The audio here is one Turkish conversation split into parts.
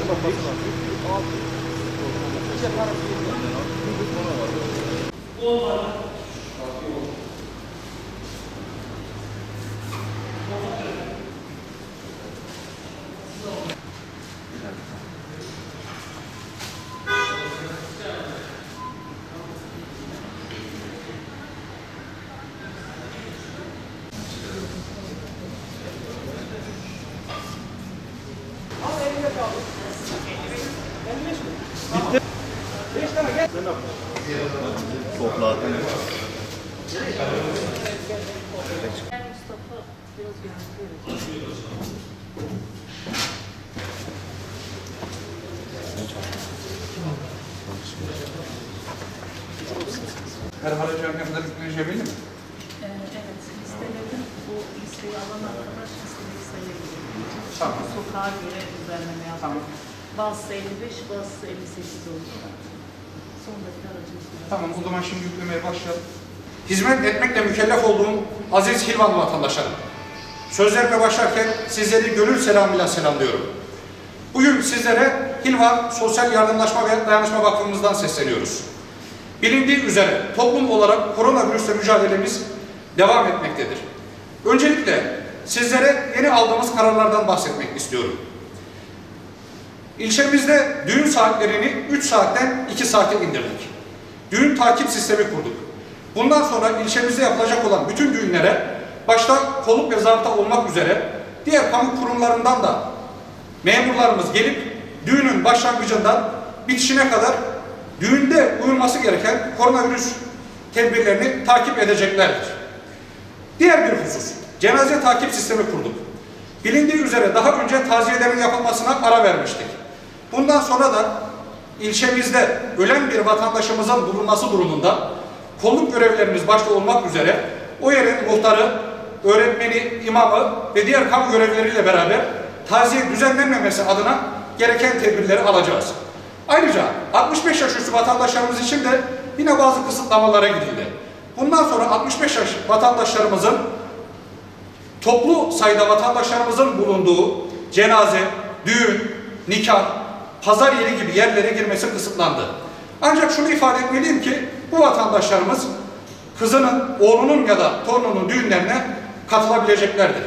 Bitti. Topladım. Merhaba hocam, yanında yüklenebilir mi? Evet, listeledim. Bu listeyi alan arkadaş listeyi sayabilir. Tamam. Sokağa göre düzenleme yaptık. Tamam. Bazısı 55, bazısı 58 oldu. Son dakika aracımız. Tamam, o zaman şimdi yüklemeye başlayalım. Hizmet etmekle mükellef olduğum aziz Hilvanlı vatandaşlarım, sözlerime başlarken sizleri gönül selamıyla selamlıyorum. Bugün sizlere Hilvan Sosyal Yardımlaşma ve Dayanışma Vakfımızdan sesleniyoruz. Bilindiği üzere toplum olarak koronavirüsle mücadelemiz devam etmektedir. Öncelikle sizlere yeni aldığımız kararlardan bahsetmek istiyorum. İlçemizde düğün saatlerini 3 saatten 2 saate indirdik. Düğün takip sistemi kurduk. Bundan sonra ilçemizde yapılacak olan bütün düğünlere, başta kolluk ve zabıta olmak üzere diğer kamu kurumlarından da memurlarımız gelip düğünün başlangıcından bitişine kadar düğünde uyulması gereken koronavirüs tedbirlerini takip edeceklerdir. Diğer bir husus, cenaze takip sistemi kurduk. Bilindiği üzere daha önce taziyelerin yapılmasına ara vermiştik. Bundan sonra da ilçemizde ölen bir vatandaşımızın bulunması durumunda kolluk görevlilerimiz başta olmak üzere o yerin muhtarı, öğretmeni, imamı ve diğer kamu görevlileriyle beraber taziye düzenlenmemesi adına gereken tedbirleri alacağız. Ayrıca 65 yaş üstü vatandaşlarımız için de yine bazı kısıtlamalara gidildi. Bundan sonra 65 yaş vatandaşlarımızın, toplu sayıda vatandaşlarımızın bulunduğu cenaze, düğün, nikah, pazar yeri gibi yerlere girmesi kısıtlandı. Ancak şunu ifade etmeliyim ki bu vatandaşlarımız kızının, oğlunun ya da torununun düğünlerine katılabileceklerdir.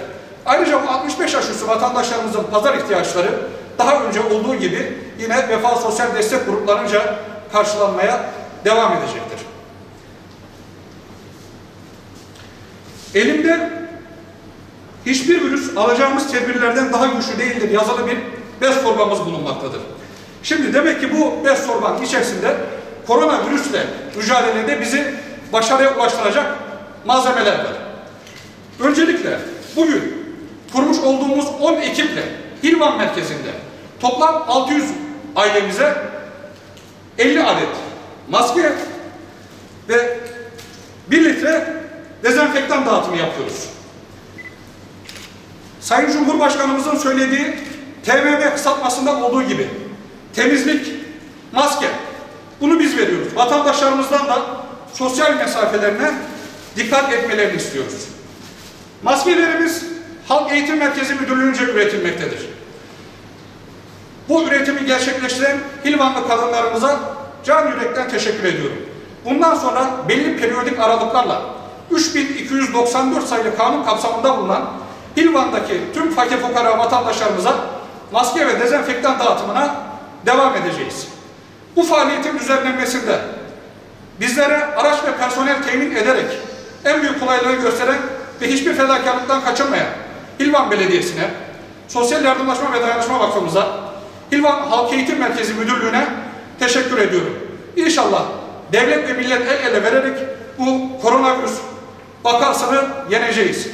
Ayrıca bu 65 yaş üstü vatandaşlarımızın pazar ihtiyaçları daha önce olduğu gibi yine Vefa Sosyal Destek gruplarınca karşılanmaya devam edecektir. Elimde hiçbir virüs alacağımız tedbirlerden daha güçlü değildir yazılı bir bez torbamız bulunmaktadır. Şimdi demek ki bu bez torbanın içerisinde koronavirüsle mücadelede bizi başarıya ulaştıracak malzemeler var. Öncelikle bugün kurmuş olduğumuz 10 ekiple Hilvan merkezinde toplam 600 ailemize 50 adet maske ve 1 litre dezenfektan dağıtımı yapıyoruz. Sayın Cumhurbaşkanımızın söylediği TMM kısaltmasında olduğu gibi temizlik, maske, bunu biz veriyoruz. Vatandaşlarımızdan da sosyal mesafelerine dikkat etmelerini istiyoruz. Maskelerimiz Halk Eğitim Merkezi Müdürlüğü'nce üretilmektedir. Bu üretimi gerçekleştiren Hilvanlı kadınlarımıza can yürekten teşekkür ediyorum. Bundan sonra belli periyodik aralıklarla 3294 sayılı kanun kapsamında bulunan Hilvan'daki tüm fakir fukara vatandaşlarımıza maske ve dezenfektan dağıtımına devam edeceğiz. Bu faaliyetin düzenlenmesinde bizlere araç ve personel temin ederek en büyük kolaylığı gösteren ve hiçbir fedakarlıktan kaçınmayan Hilvan Belediyesi'ne, Sosyal Yardımlaşma ve Dayanışma Vakfımıza, Hilvan Halk Eğitim Merkezi Müdürlüğü'ne teşekkür ediyorum. İnşallah devlet ve millet el ele vererek bu koronavirüs vakasını yeneceğiz.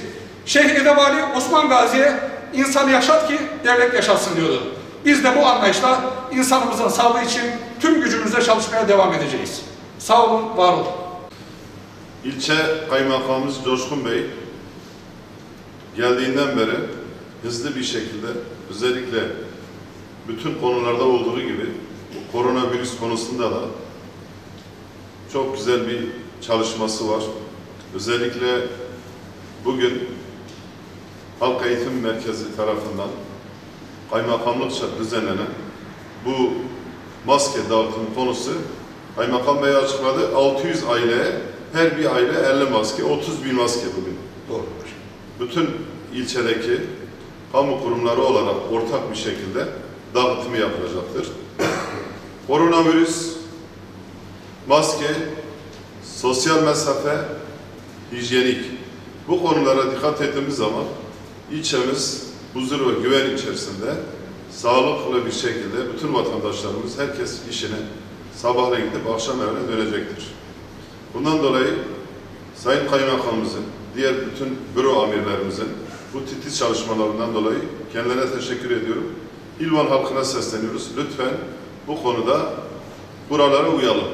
Şeyh Edebali Osman Gazi'ye insan yaşat ki devlet yaşatsın diyordu. Biz de bu anlayışla insanımızın sağlığı için tüm gücümüzle çalışmaya devam edeceğiz. Sağ olun, var olun. İlçe Kaymakamımız Coşkun Bey geldiğinden beri hızlı bir şekilde özellikle bütün konularda olduğu gibi bu koronavirüs konusunda da çok güzel bir çalışması var. Özellikle bugün Halk Eğitim Merkezi tarafından kaymakamlıkça düzenlenen bu maske dağıtım konusu Kaymakam Bey açıkladı. 600 aileye, her bir aile 50 maske, 30.000 maske bugün. Doğru. Bütün ilçedeki kamu kurumları olarak ortak bir şekilde dağıtımı yapılacaktır. Koronavirüs, maske, sosyal mesafe, hijyenik. Bu konulara dikkat ettiğimiz zaman ilçemiz huzur ve güven içerisinde sağlıklı bir şekilde bütün vatandaşlarımız, herkes işine sabahleyin gidip akşam evine dönecektir. Bundan dolayı Sayın Kaymakamımızın, diğer bütün büro amirlerimizin bu titiz çalışmalarından dolayı kendilerine teşekkür ediyorum. İlvan halkına sesleniyoruz. Lütfen bu konuda buralara uyalım.